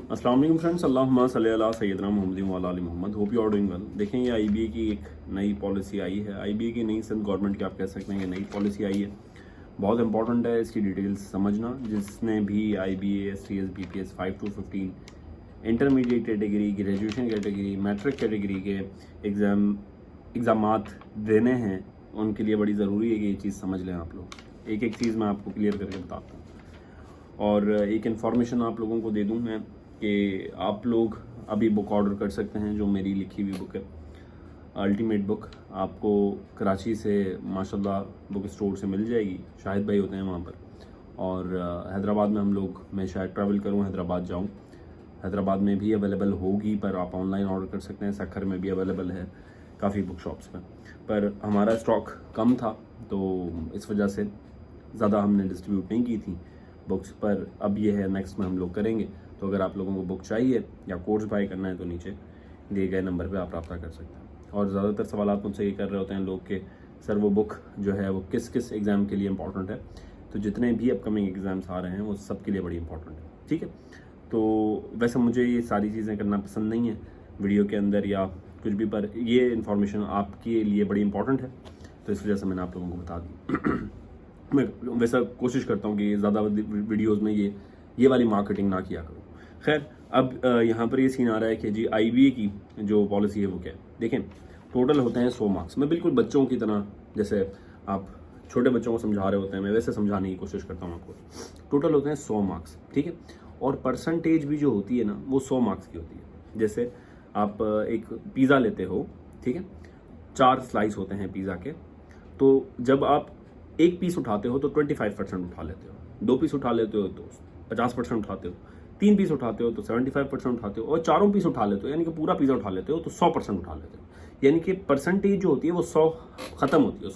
अस्सलाम वालेकुम फ्रेंड्स, अल्लाहुम्मा सल्ली अला सय्यदना मुहम्मद व अला आलि Mohammad. Hope you are doing well. देखें, ये आईबीए की एक नई पॉलिसी आई है। आईबीए की नई सिंध गवर्नमेंट की आप कह सकते हैं कि नई पॉलिसी आई है। बहुत इंपॉर्टेंट है इसकी डिटेल्स समझना। जिसने भी IBA, STS, BPS 5 to 15 intermediate category, graduation category, matric category के एग्ज़ामात देने हैं, उनके लिए बड़ी ज़रूरी है कि ये चीज़ समझ लें आप लोग। एक एक चीज़ मैं आपको क्लियर करके बताता हूँ और एक इन्फॉर्मेशन आप लोगों को दे दूँ मैं कि आप लोग अभी बुक ऑर्डर कर सकते हैं। जो मेरी लिखी हुई बुक है, अल्टीमेट बुक, आपको कराची से माशाल्लाह बुक स्टोर से मिल जाएगी। शाहिद भाई होते हैं वहाँ पर। और हैदराबाद में मैं शायद ट्रैवल करूँ, हैदराबाद जाऊँ। हैदराबाद में भी अवेलेबल होगी, पर आप ऑनलाइन ऑर्डर कर सकते हैं। सक्खर में भी अवेलेबल है काफ़ी बुक शॉप्स में, पर हमारा स्टॉक कम था तो इस वजह से ज़्यादा हमने डिस्ट्रीब्यूट नहीं की थी बुक्स। पर अब ये है, नेक्स्ट में हम लोग करेंगे। तो अगर आप लोगों को बुक चाहिए या कोर्स बाय करना है तो नीचे दिए गए नंबर पे आप रब्ता कर सकते हैं। और ज़्यादातर सवाल मुझसे ये कर रहे होते हैं लोग कि सर वो बुक जो है वो किस किस एग्ज़ाम के लिए इंपॉर्टेंट है। तो जितने भी अपकमिंग एग्ज़ाम्स आ रहे हैं वो सब के लिए बड़ी इंपॉर्टेंट है, ठीक है। तो वैसे मुझे ये सारी चीज़ें करना पसंद नहीं है वीडियो के अंदर या कुछ भी, पर ये इन्फॉर्मेशन आपके लिए बड़ी इंपॉर्टेंट है तो इस वजह से मैंने आप लोगों को बता दी। मैं वैसा कोशिश करता हूँ कि ज़्यादा वीडियोस में ये वाली मार्केटिंग ना किया करूँ। खैर, अब यहाँ पर ये सीन आ रहा है कि जी आईबीए की जो पॉलिसी है वो क्या है। देखें, टोटल होते हैं 100 मार्क्स। मैं बिल्कुल बच्चों की तरह, जैसे आप छोटे बच्चों को समझा रहे होते हैं, मैं वैसे समझाने की कोशिश करता हूँ आपको। टोटल होते हैं 100 मार्क्स, ठीक है। और परसेंटेज भी जो होती है ना, वो 100 मार्क्स की होती है। जैसे आप एक पिज़्ज़ा लेते हो, ठीक है, 4 स्लाइस होते हैं पिज़्ज़ा के। तो जब आप एक पीस उठाते हो तो 25% उठा लेते हो, 2 पीस उठा लेते हो तो 50% उठाते हो, 3 पीस उठाते हो तो 75% उठाते हो, और 4 पीस उठा लेते हो यानी कि पूरा पिज़्ज़ा उठा लेते हो तो 100% उठा लेते हो। यानी कि परसेंटेज जो होती है वो 100 ख़त्म होती है,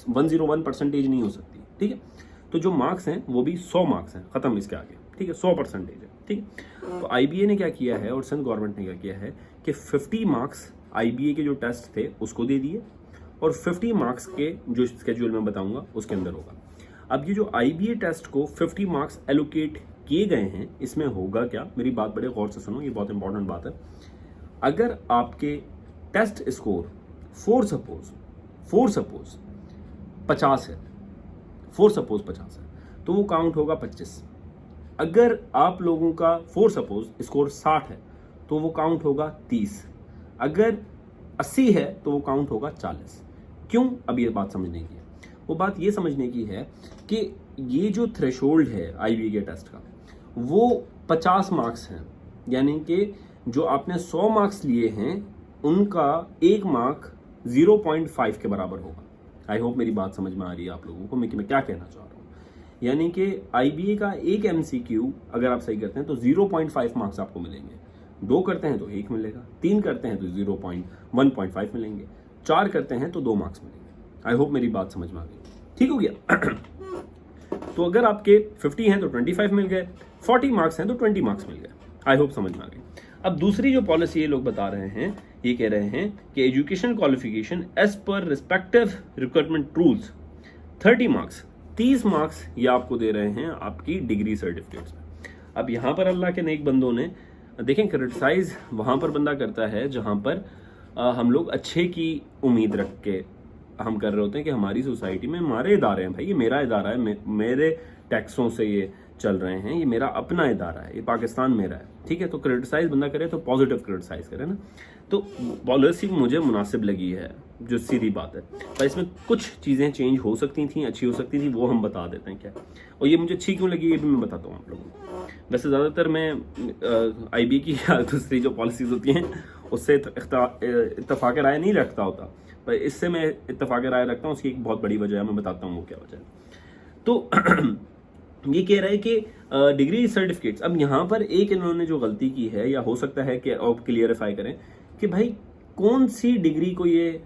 101% नहीं हो सकती, ठीक है। तो जो मार्क्स हैं वो भी 100 मार्क्स हैं, ख़त्म इसके आगे, ठीक है, 100% है, ठीक है। तो आईबीए ने क्या किया है और सिंध गवर्नमेंट ने क्या किया है कि 50 मार्क्स आईबीए के जो टेस्ट थे उसको दे दिए और 50 मार्क्स के जो स्केड्यूल में बताऊंगा उसके अंदर होगा। अब ये जो आईबीए टेस्ट को 50 मार्क्स एलोकेट किए गए हैं, इसमें होगा क्या, मेरी बात बड़े गौर से सुनो, ये बहुत इंपॉर्टेंट बात है। अगर आपके टेस्ट स्कोर फोर सपोज 50 है, फोर सपोज 50 है तो वो काउंट होगा 25। अगर आप लोगों का फोर सपोज स्कोर 60 है तो वो काउंट होगा 30। अगर 80 है तो वो काउंट होगा 40। क्यों? अब ये बात समझने की है। वो बात ये समझने की है कि ये जो थ्रेशोल्ड है आईबीए के टेस्ट का वो 50 मार्क्स हैं, यानी कि जो आपने 100 मार्क्स लिए हैं उनका 1 मार्क 0.5 के बराबर होगा। आई होप मेरी बात समझ में आ रही है आप लोगों को मैं क्या कहना चाह रहा हूँ। यानी कि आईबीए का एक एमसीक्यू अगर आप सही करते हैं तो 0.5 मार्क्स आपको मिलेंगे, 2 करते हैं तो 1 मिलेगा, 3 करते हैं तो 1.5 मिलेंगे, 4 करते हैं तो 2 मार्क्स मिलेंगे। आई होप मेरी बात समझ में आ गई, ठीक हो गया। तो अगर आपके 50 हैं तो 25 मिल गए, 40 मार्क्स हैं तो 20 मार्क्स मिल गए। आई होप समझ में आ गई। अब दूसरी जो पॉलिसी ये लोग बता रहे हैं, ये कह रहे हैं कि education qualification as per respective requirement rules 30 marks, 30 marks ये आपको दे रहे हैं आपकी डिग्री सर्टिफिकेट्स में। अब यहाँ पर अल्लाह के नेक बंदों ने देखें, क्रिटिसाइज वहाँ पर बंदा करता है जहाँ पर हम लोग अच्छे की उम्मीद रख के हम कर रहे होते हैं कि हमारी सोसाइटी में हमारे इदारे हैं, भाई ये मेरा इदारा है, मेरे टैक्सों से ये चल रहे हैं, ये मेरा अपना इदारा है, ये पाकिस्तान मेरा है, ठीक है। तो क्रिटिसाइज बंदा करे तो पॉजिटिव क्रिटिसाइज करे ना। तो पॉलिसी मुझे मुनासिब लगी है, जो सीधी बात है, पर इसमें कुछ चीज़ें चेंज हो सकती थी, अच्छी हो सकती थी, वो हम बता देते हैं क्या। और ये मुझे अच्छी क्यों लगी ये भी मैं बताता हूँ आप लोगों को। वैसे ज़्यादातर मैं आईबी की या दूसरी जो पॉलिसीज़ होती हैं उससे इत्तफाक राय नहीं रखता होता, पर इससे मैं इत्तफाक राय रखता हूँ। उसकी एक बहुत बड़ी वजह है, मैं बताता हूँ वो क्या वजह है। तो ये कह रहा है कि डिग्री सर्टिफिकेट्स, अब यहाँ पर एक इन्होंने जो गलती की है, या हो सकता है कि आप क्लियरिफाई करें कि भाई कौन सी डिग्री को ये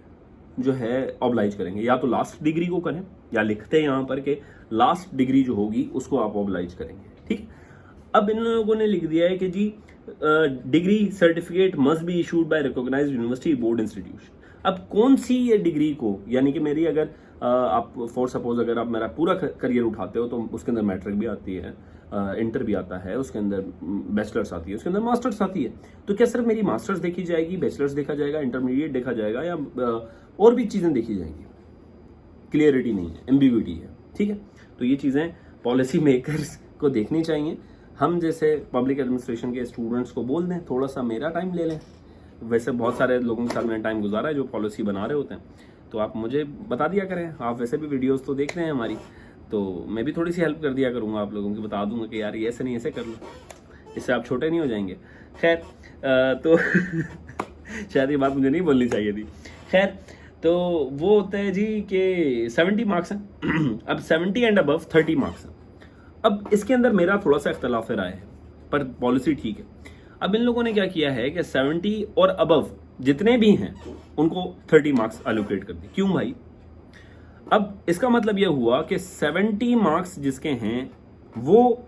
जो है ऑब्लाइज करेंगे। या तो लास्ट डिग्री को करें, या लिखते हैं यहाँ पर कि लास्ट डिग्री जो होगी उसको आप ऑब्लाइज करेंगे, ठीक। अब इन लोगों ने लिख दिया है कि जी degree certificate must be issued by recognised university board institution. अब कौन सी ये डिग्री को, यानी कि मेरी अगर आप फॉर सपोज अगर आप मेरा पूरा करियर उठाते हो तो उसके अंदर मैट्रिक भी आती है, इंटर भी आता है, उसके अंदर बैचलर्स आती है, उसके अंदर मास्टर्स आती है। तो क्या सिर्फ मेरी मास्टर्स देखी जाएगी, बैचलर्स देखा जाएगा, इंटरमीडिएट देखा जाएगा, या और भी चीज़ें देखी जाएंगी? क्लियरिटी नहीं है, एम्बिग्यूटी है। ठीक है, तो ये चीज़ें पॉलिसी मेकर्स को देखनी चाहिए। हम जैसे पब्लिक एडमिनिस्ट्रेशन के स्टूडेंट्स को बोल दें थोड़ा सा मेरा टाइम ले लें। वैसे बहुत सारे लोगों के साथ मैंने टाइम गुजारा है जो पॉलिसी बना रहे होते हैं, तो आप मुझे बता दिया करें। आप वैसे भी वीडियोस तो देख रहे हैं हमारी, तो मैं भी थोड़ी सी हेल्प कर दिया करूँगा आप लोगों की, बता दूंगा कि यार ये ऐसे नहीं ऐसे कर लो, इससे आप छोटे नहीं हो जाएंगे। खैर तो शायद ये बात मुझे नहीं बोलनी चाहिए थी। खैर, तो वो होता है जी कि 70 मार्क्स हैं। अब 70 एंड अबव 30 मार्क्स हैं। अब इसके अंदर मेरा थोड़ा सा इख्तलाफ राय है, पर पॉलिसी ठीक है। अब इन लोगों ने क्या किया है कि 70 और अबव जितने भी हैं उनको 30 मार्क्स एलोकेट कर दिए। क्यों भाई? अब इसका मतलब यह हुआ कि 70 मार्क्स जिसके हैं वो,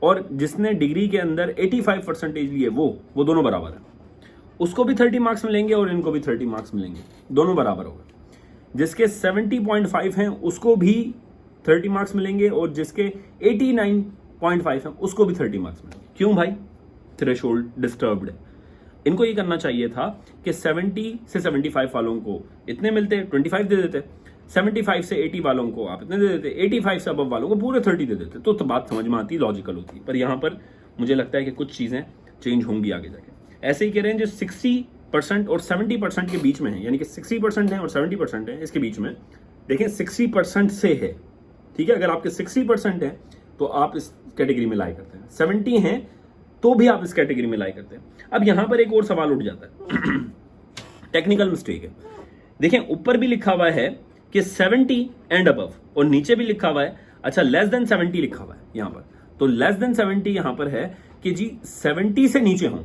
और जिसने डिग्री के अंदर 85% लिए वो दोनों बराबर है। उसको भी 30 मार्क्स मिलेंगे और इनको भी 30 मार्क्स मिलेंगे, दोनों बराबर हो गए। जिसके 70.5 हैं उसको भी 30 मार्क्स मिलेंगे, और जिसके 89.5 हैं उसको भी 30 मार्क्स मिलेंगे। क्यों भाई? थ्रेशोल्ड डिस्टर्ब्ड है। इनको ये करना चाहिए था कि 70 से 75 वालों को इतने मिलते, 25 दे देते, 75 से 80 वालों को आप इतने दे देते, 85 से अबव वालों को पूरे 30 दे देते, तो बात समझ में आती, लॉजिकल होती। पर यहाँ पर मुझे लगता है कि कुछ चीज़ें चेंज होंगी आगे जाके। ऐसे ही कह रहे हैं जो 60% और 70% के बीच में है, यानी कि 60% है और 70% है, इसके बीच में देखें 60% से है। ठीक है, अगर आपके 60% है तो आप इस कैटेगरी में लाई करते हैं, 70 हैं तो भी आप इस कैटेगरी में लाई करते हैं। अब यहां पर एक और सवाल उठ जाता है, टेक्निकल मिस्टेक है। देखें, ऊपर भी लिखा हुआ है कि 70 एंड अबव, और नीचे भी लिखा हुआ है, अच्छा लेस देन 70 लिखा हुआ है यहां पर। तो लेस देन 70 यहां पर है कि जी 70 से नीचे हों,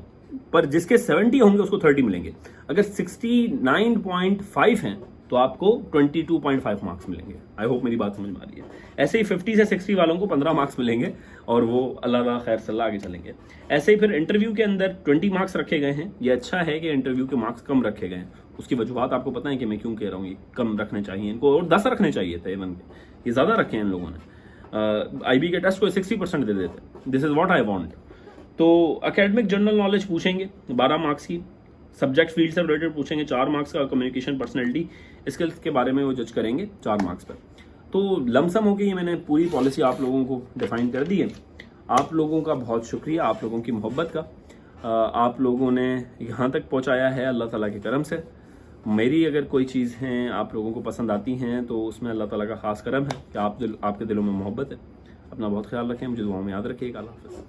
पर जिसके 70 होंगे उसको 30 मिलेंगे। अगर 69.5 हैं तो आपको 22.5 मार्क्स मिलेंगे। आई होप मेरी बात समझ में आ रही है। ऐसे ही 50 से 60 वालों को 15 मार्क्स मिलेंगे, और वो अल्लाह खैर सल्लाह आगे चलेंगे। ऐसे ही फिर इंटरव्यू के अंदर 20 मार्क्स रखे गए हैं। ये अच्छा है कि इंटरव्यू के मार्क्स कम रखे गए हैं। उसकी वजूहत आपको पता है कि मैं क्यों कह रहा हूँ ये कम रखने चाहिए इनको, और 10 रखने चाहिए थे इवन के, ये ज़्यादा रखे हैं इन लोगों ने। IB के टेस्ट को 60% दे देते। This is what I want. तो एकेडमिक जनरल नॉलेज पूछेंगे 12 मार्क्स की, सब्जेक्ट फील्ड से रिलेटेड पूछेंगे 4 मार्क्स का, कम्युनिकेशन पर्सनैलिटी स्किल्स के बारे में वो जज करेंगे 4 मार्क्स पर। तो लमसम हो गई, मैंने पूरी पॉलिसी आप लोगों को डिफाइन कर दी है। आप लोगों का बहुत शुक्रिया, आप लोगों की मोहब्बत का। आप लोगों ने यहाँ तक पहुँचाया है अल्लाह ताला के करम से। मेरी अगर कोई चीज़ हैं आप लोगों को पसंद आती हैं तो उसमें अल्लाह ताला का खास करम है कि आपके दिलों में मोहब्बत है। अपना बहुत ख्याल रखें, मुझे दुआओं में याद रखिएगा। अल्लाह हाफ़िज़।